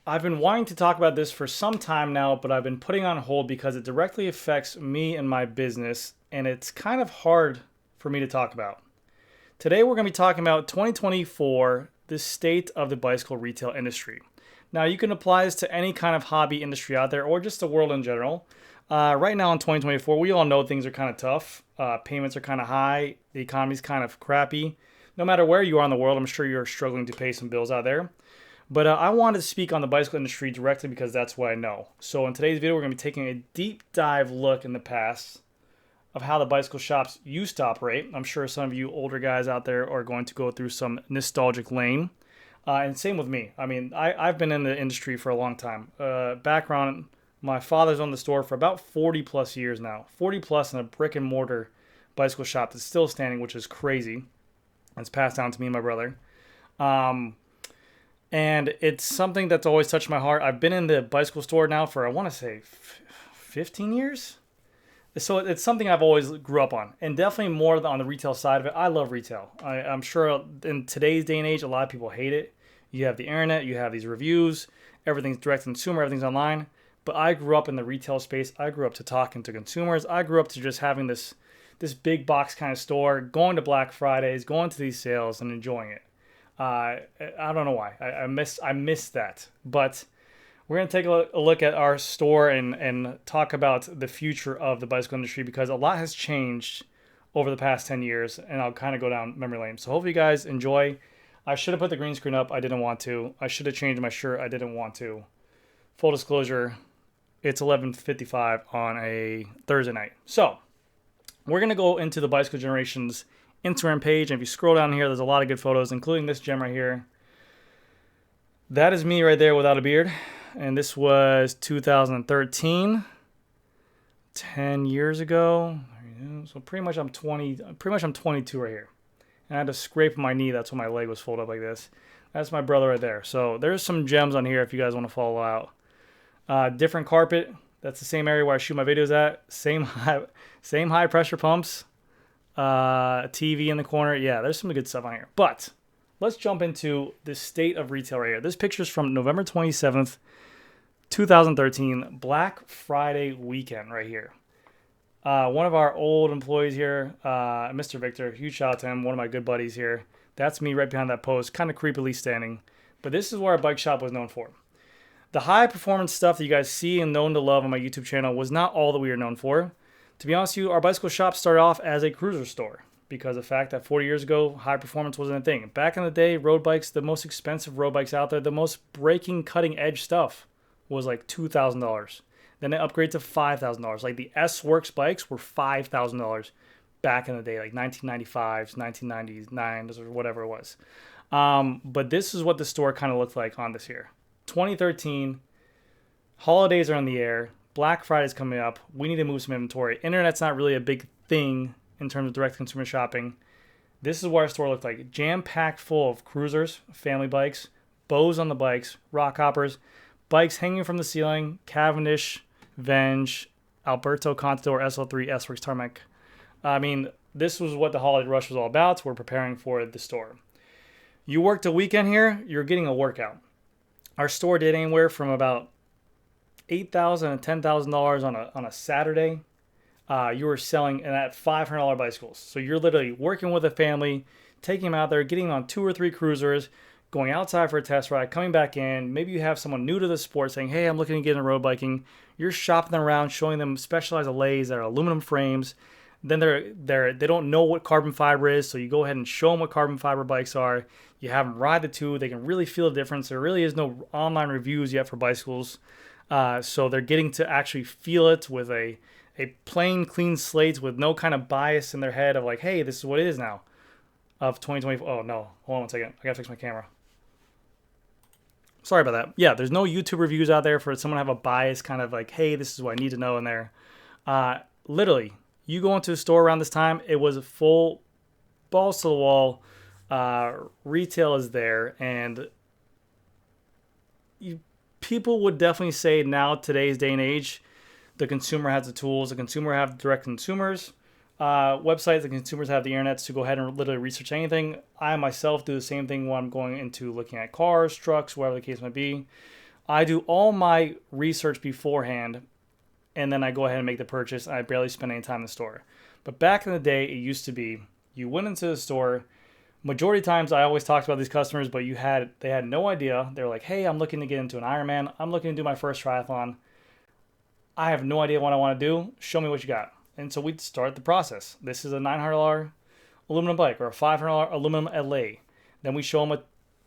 I've been wanting to talk about this for some time now, but I've been putting on hold because it directly affects me and my business, and it's kind of hard for me to talk about. Today, we're going to be talking about 2024, the state of the bicycle retail industry. Now, you can apply this to any kind of hobby industry out there or just the world in general. Right now in 2024, we all know things are kind of tough. Payments are kind of high. The economy's kind of crappy. No matter where you are in the world, I'm sure you're struggling to pay some bills out there. But I wanted to speak on the bicycle industry directly because that's what I know. So in today's video, we're going to be taking a deep dive look in the past of how the bicycle shops used to operate. I'm sure some of you older guys out there are going to go through some nostalgic lane. And same with me. I mean, I've been in the industry for a long time. Background, my father's owned the store for about 40 plus years now. 40 plus in a brick and mortar bicycle shop that's still standing, which is crazy. It's passed down to me and my brother. And it's something that's always touched my heart. I've been in the bicycle store now for, I want to say, 15 years. So it's something I've always grew up on. And definitely more on the retail side of it. I love retail. I'm sure in today's day and age, a lot of people hate it. You have the internet, you have these reviews, everything's direct to consumer, everything's online. But I grew up in the retail space. I grew up to talking to consumers. I grew up to just having this big box kind of store, going to Black Fridays, going to these sales and enjoying it. I don't know why. I miss that. But we're going to take a look at our store and talk about the future of the bicycle industry because a lot has changed over the past 10 years, and I'll kind of go down memory lane. So hopefully you guys enjoy. I should have put the green screen up. I didn't want to. I should have changed my shirt. I didn't want to. Full disclosure, it's 11:55 on a Thursday night. So we're going to go into the Bicycle Generations Instagram page, and if you scroll down here, there's a lot of good photos, including this gem right here. That is me right there without a beard, and this was 2013, 10 years ago. So pretty much I'm 22 right here, and I had to scrape my knee. That's when my leg was folded up like this. That's my brother right there. So there's some gems on here if you guys want to follow out. Different carpet. That's the same area where I shoot my videos at. Same high pressure pumps. TV in the corner. Yeah, there's some good stuff on here. But let's jump into the state of retail right here. This picture's from November 27th, 2013, Black Friday weekend right here. One of our old employees here, Mr. Victor, huge shout out to him, one of my good buddies here. That's me right behind that post, kind of creepily standing. But this is where our bike shop was known for. The high performance stuff that you guys see and known to love on my YouTube channel was not all that we were known for. To be honest with you, our bicycle shop started off as a cruiser store because of the fact that 40 years ago, high performance wasn't a thing. Back in the day, road bikes, the most expensive road bikes out there, the most breaking, cutting edge stuff was like $2,000. Then it upgraded to $5,000. Like the S-Works bikes were $5,000 back in the day, like 1995s, 1999s, or whatever it was. But this is what the store kind of looked like on this year. 2013, holidays are in the air. Black Friday's coming up. We need to move some inventory. Internet's not really a big thing in terms of direct consumer shopping. This is what our store looked like. Jam-packed full of cruisers, family bikes, bows on the bikes, rock hoppers, bikes hanging from the ceiling, Cavendish, Venge, Alberto Contador, SL3, S-Works Tarmac. I mean, this was what the holiday rush was all about. We're preparing for the store. You worked a weekend here, you're getting a workout. Our store did anywhere from about $8,000 to $10,000 on a Saturday. You were selling at $500 bicycles. So you're literally working with a family, taking them out there, getting on 2 or 3 cruisers, going outside for a test ride, coming back in. Maybe you have someone new to the sport saying, hey, I'm looking to get into road biking. You're shopping them around, showing them specialized allays that are aluminum frames. Then they don't know what carbon fiber is, so you go ahead and show them what carbon fiber bikes are. You have them ride the two. They can really feel the difference. There really is no online reviews yet for bicycles. So they're getting to actually feel it with a plain, clean slate with no kind of bias in their head of like, hey, this is what it is now of 2024. Oh, no. Hold on one second. I got to fix my camera. Sorry about that. Yeah, there's no YouTube reviews out there for someone to have a bias kind of like, hey, this is what I need to know in there. Literally, you go into a store around this time, it was full balls to the wall. Retail is there, and people would definitely say now, today's day and age, the consumer has the tools. The consumer have direct consumers websites. The consumers have the internet to go ahead and literally research anything. I myself do the same thing when I'm going into looking at cars, trucks, whatever the case might be. I do all my research beforehand, and then I go ahead and make the purchase. I barely spend any time in the store. But back in the day, it used to be you went into the store. Majority of times, I always talked about these customers, but they had no idea. They were like, "Hey, I'm looking to get into an Ironman. I'm looking to do my first triathlon. I have no idea what I want to do. Show me what you got." And so we'd start the process. This is a $900 aluminum bike or a $500 aluminum LA. Then we show them a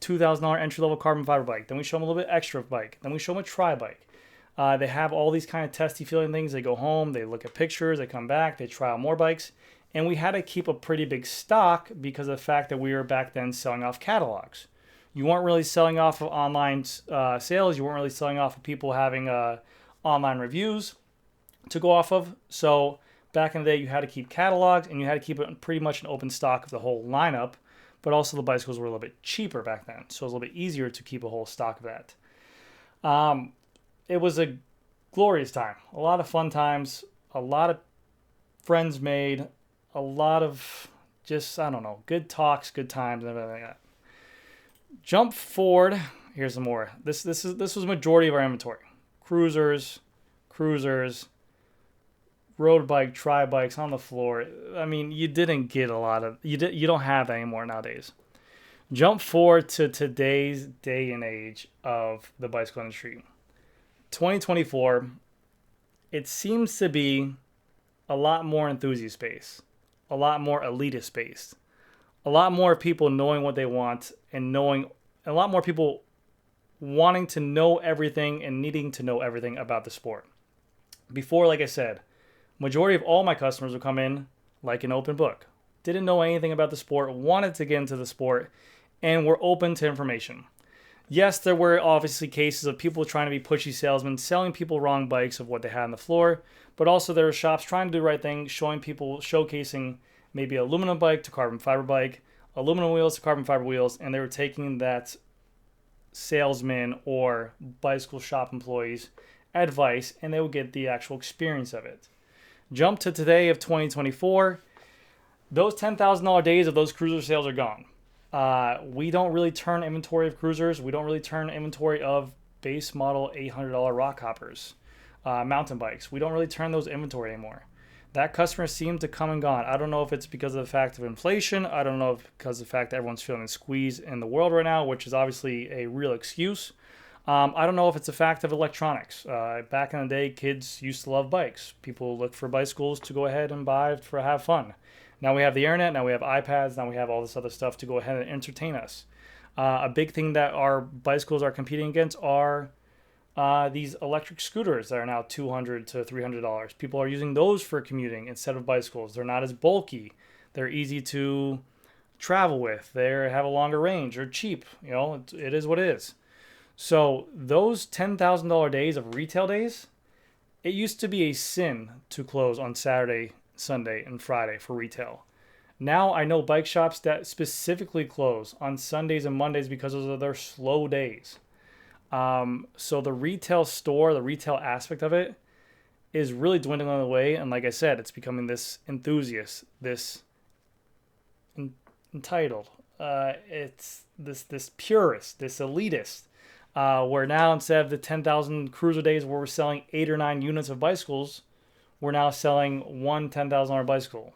$2,000 entry-level carbon fiber bike. Then we show them a little bit extra bike. Then we show them a tri-bike. They have all these kind of testy feeling things. They go home, they look at pictures, they come back, they try out more bikes. And we had to keep a pretty big stock because of the fact that we were back then selling off catalogs. You weren't really selling off of online sales. You weren't really selling off of people having online reviews to go off of. So back in the day, you had to keep catalogs and you had to keep it pretty much an open stock of the whole lineup. But also the bicycles were a little bit cheaper back then. So it was a little bit easier to keep a whole stock of that. It was a glorious time. A lot of fun times. A lot of friends made. A lot of just, I don't know, good talks, good times, and everything like that. Jump forward. Here's some more. This was majority of our inventory. Cruisers, road bike, tri bikes on the floor. I mean, you didn't get a lot of, you don't have that anymore nowadays. Jump forward to today's day and age of the bicycle industry. 2024, it seems to be a lot more enthusiast based, a lot more elitist based, a lot more people knowing what they want and knowing, a lot more people wanting to know everything and needing to know everything about the sport. Before, like I said, majority of all my customers would come in like an open book. Didn't know anything about the sport, wanted to get into the sport, and were open to information. Yes, there were obviously cases of people trying to be pushy salesmen, selling people wrong bikes of what they had on the floor, but also there were shops trying to do the right thing, showing people, showcasing maybe an aluminum bike to carbon fiber bike, aluminum wheels to carbon fiber wheels, and they were taking that salesman or bicycle shop employees' advice, and they would get the actual experience of it. Jump to today of 2024, those $10,000 days of those cruiser sales are gone. We don't really turn inventory of cruisers. We don't really turn inventory of base model $800 rock hoppers, mountain bikes. We don't really turn those inventory anymore. That customer seems to come and gone. I don't know if it's because of the fact of inflation. I don't know if because of the fact that everyone's feeling the squeeze in the world right now, which is obviously a real excuse. I don't know if it's a fact of electronics. Back in the day, kids used to love bikes. People look for bicycles to go ahead and buy for have fun. Now we have the internet, now we have iPads, now we have all this other stuff to go ahead and entertain us. A big thing that our bicycles are competing against are these electric scooters that are now $200 to $300. People are using those for commuting instead of bicycles. They're not as bulky. They're easy to travel with. They have a longer range. They're cheap. You know, it is what it is. So those $10,000 days of retail days, it used to be a sin to close on Saturday, Sunday, and Friday for retail. Now I know bike shops that specifically close on Sundays and Mondays because of their slow days. So the retail store, the retail aspect of it is really dwindling away. And like I said, it's becoming this enthusiast, this entitled, it's this purist, this elitist, where now instead of the 10,000 cruiser days where we're selling 8 or 9 units of bicycles, we're now selling one $10,000 bicycle.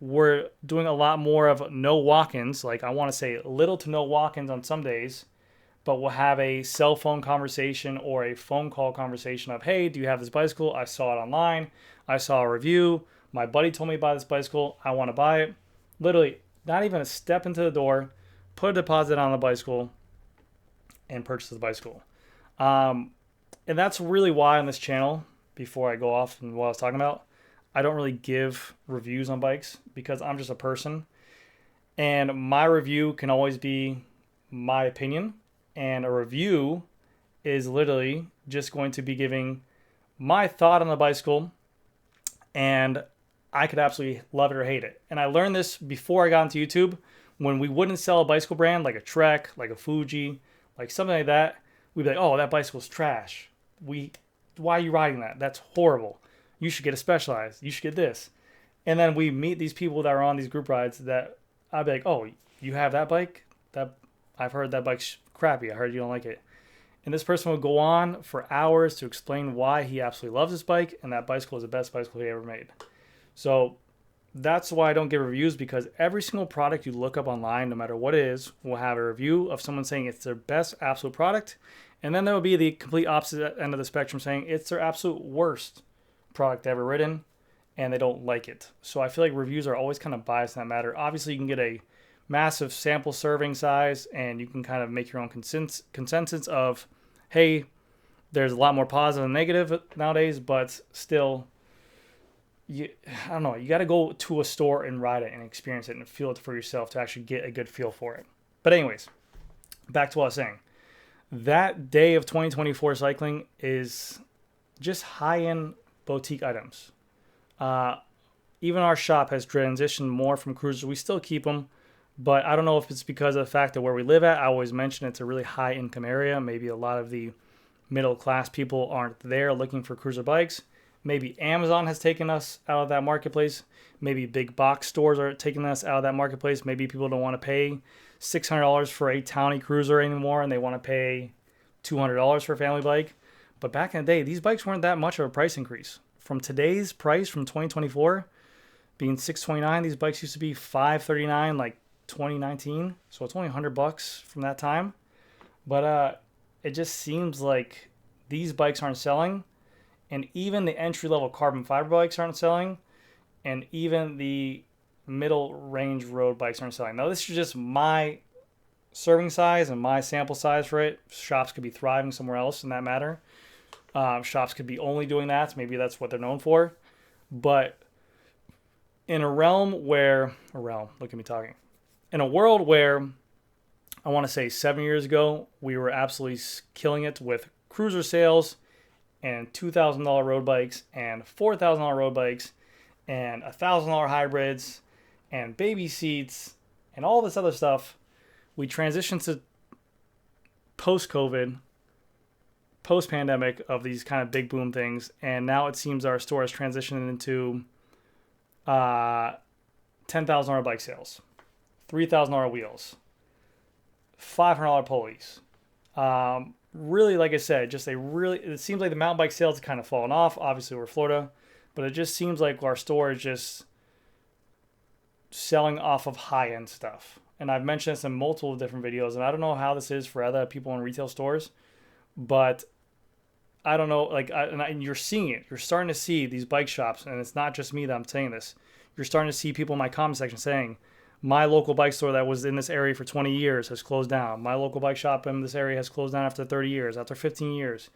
We're doing a lot more of no walk-ins, like I want to say little to no walk-ins on some days, but we'll have a cell phone conversation or a phone call conversation of, hey, do you have this bicycle? I saw it online. I saw a review. My buddy told me about this bicycle. I want to buy it. Literally, not even a step into the door, put a deposit on the bicycle, and purchase the bicycle. And that's really why on this channel, before I go off and what I was talking about, I don't really give reviews on bikes because I'm just a person. And my review can always be my opinion. And a review is literally just going to be giving my thought on the bicycle. And I could absolutely love it or hate it. And I learned this before I got into YouTube. When we wouldn't sell a bicycle brand like a Trek, like a Fuji, like something like that, we'd be like, oh, that bicycle's trash. Why are you riding that? That's horrible. You should get a Specialized. You should get this. And then we meet these people that are on these group rides that I'd be like, oh, you have that bike? I've heard that bike's crappy. I heard you don't like it. And this person would go on for hours to explain why he absolutely loves this bike and that bicycle is the best bicycle he ever made. So that's why I don't give reviews, because every single product you look up online, no matter what it is, will have a review of someone saying it's their best absolute product. And then there will be the complete opposite end of the spectrum saying it's their absolute worst product ever written and they don't like it. So I feel like reviews are always kind of biased in that matter. Obviously, you can get a massive sample serving size and you can kind of make your own consensus of, hey, there's a lot more positive than negative nowadays, but still, I don't know, you got to go to a store and ride it and experience it and feel it for yourself to actually get a good feel for it. But anyways, back to what I was saying. That day of 2024 cycling is just high-end boutique items. Even our shop has transitioned more from cruisers. We still keep them, but I don't know if it's because of the fact that where we live at, I always mention it's a really high-income area. Maybe a lot of the middle-class people aren't there looking for cruiser bikes. Maybe Amazon has taken us out of that marketplace. Maybe big box stores are taking us out of that marketplace. Maybe people don't want to pay $600 for a towny cruiser anymore and they want to pay $200 for a family bike. But back in the day, these bikes weren't that much of a price increase. From today's price from 2024 being $629, these bikes used to be $539 like 2019. So it's only $100 from that time. But it just seems like these bikes aren't selling. And even the entry-level carbon fiber bikes aren't selling. And even the middle range road bikes aren't selling. Now, this is just my serving size and my sample size for it. Shops could be thriving somewhere else in that matter. Shops could be only doing that. Maybe that's what they're known for. But in a realm where, look at me talking. In a world where, I want to say 7 years ago, we were absolutely killing it with cruiser sales and $2,000 road bikes and $4,000 road bikes and $1,000 hybrids and baby seats and all this other stuff. We transitioned to post-COVID, post-pandemic of these kind of big boom things, and now it seems our store has transitioned into $10,000 bike sales, $3,000 wheels, $500 pulleys. Really, like I said, it seems like the mountain bike sales have kind of fallen off. Obviously, we're Florida, but it just seems like our store is just selling off of high-end stuff. And I've mentioned this in multiple different videos, and I don't know how this is for other people in retail stores, but I don't know, and you're seeing it. You're starting to see these bike shops, and it's not just me that I'm saying this. You're starting to see people in my comment section saying, my local bike store that was in this area for 20 years has closed down. My local bike shop in this area has closed down after 30 years, after 15 years.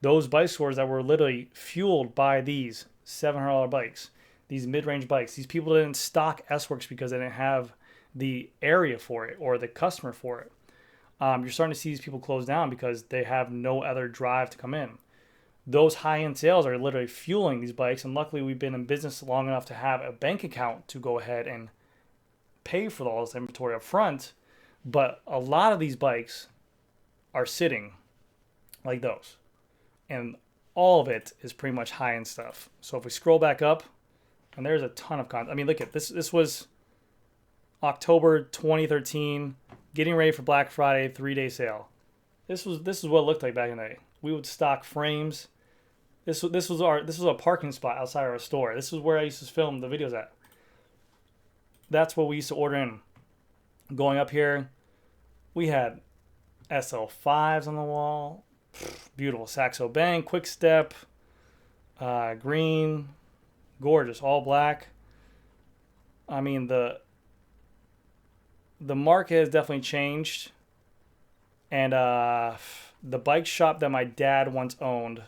Those bike stores that were literally fueled by these $700 bikes, these mid-range bikes, these people didn't stock S-Works because they didn't have the area for it or the customer for it. You're starting to see these people close down because they have no other drive to come in. Those high-end sales are literally fueling these bikes, and luckily we've been in business long enough to have a bank account to go ahead and pay for all this inventory up front. But a lot of these bikes are sitting like those, and all of it is pretty much high-end stuff. So if we scroll back up, and there's a ton of content. I mean, look at this. This was October 2013, getting ready for Black Friday 3-day sale. This is what it looked like back in the day. We would stock frames. This was a parking spot outside our store. This was where I used to film the videos at. That's what we used to order in. Going up here, we had SL5s on the wall. Beautiful Saxo Bang, Quick Step, green, gorgeous, all black. I mean, the market has definitely changed. And the bike shop that my dad once owned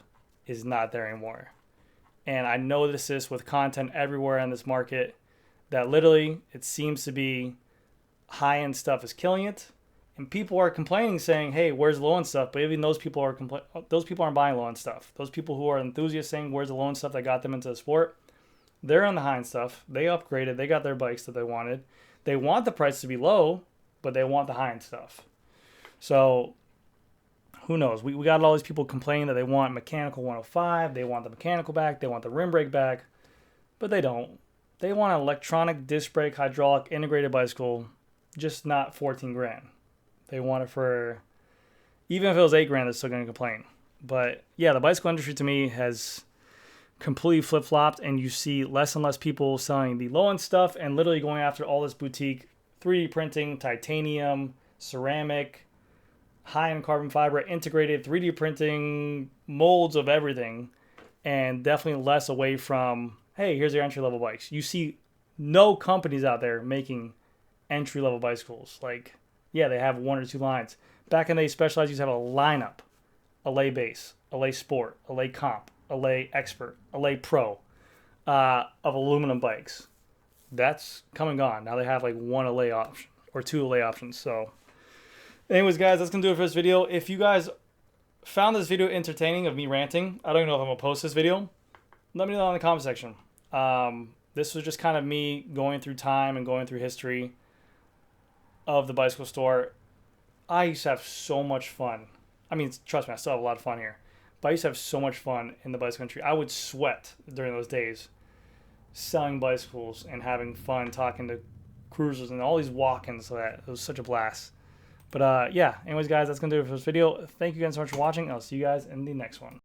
is not there anymore. And I notice this with content everywhere in this market, that literally it seems to be high-end stuff is killing it. And people are complaining, saying, hey, where's the low-end stuff? But even those people aren't buying low-end stuff. Those people who are enthusiasts saying, where's the low-end stuff that got them into the sport? They're on the high-end stuff. They upgraded. They got their bikes that they wanted. They want the price to be low, but they want the high-end stuff. So who knows? We got all these people complaining that they want mechanical 105. They want the mechanical back. They want the rim brake back. But they don't. They want an electronic disc brake, hydraulic, integrated bicycle, just not 14 grand. They want it for Even if it was $8 grand, they're still going to complain. But yeah, the bicycle industry to me has completely flip-flopped, and you see less and less people selling the low-end stuff and literally going after all this boutique 3D printing, titanium, ceramic, high-end carbon fiber, integrated 3D printing, molds of everything, and definitely less away from, hey, here's your entry-level bikes. You see no companies out there making entry-level bicycles. Like, yeah, they have 1 or 2 lines. Back in the day, Specialized used to have a lineup: LA Base, LA Sport, LA Comp, LA Expert, LA Pro, of aluminum bikes. That's come and gone. Now they have like 1 LA option or 2 LA options. So anyways, guys, that's going to do it for this video. If you guys found this video entertaining of me ranting, I don't even know if I'm going to post this video. Let me know in the comment section. This was just kind of me going through time and going through history of the bicycle store. I used to have so much fun. I mean, trust me, I still have a lot of fun here. But I used to have so much fun in the bicycle industry. I would sweat during those days selling bicycles and having fun talking to cruisers and all these walk-ins. So that it was such a blast. But yeah, anyways, guys, that's going to do it for this video. Thank you guys so much for watching. I'll see you guys in the next one.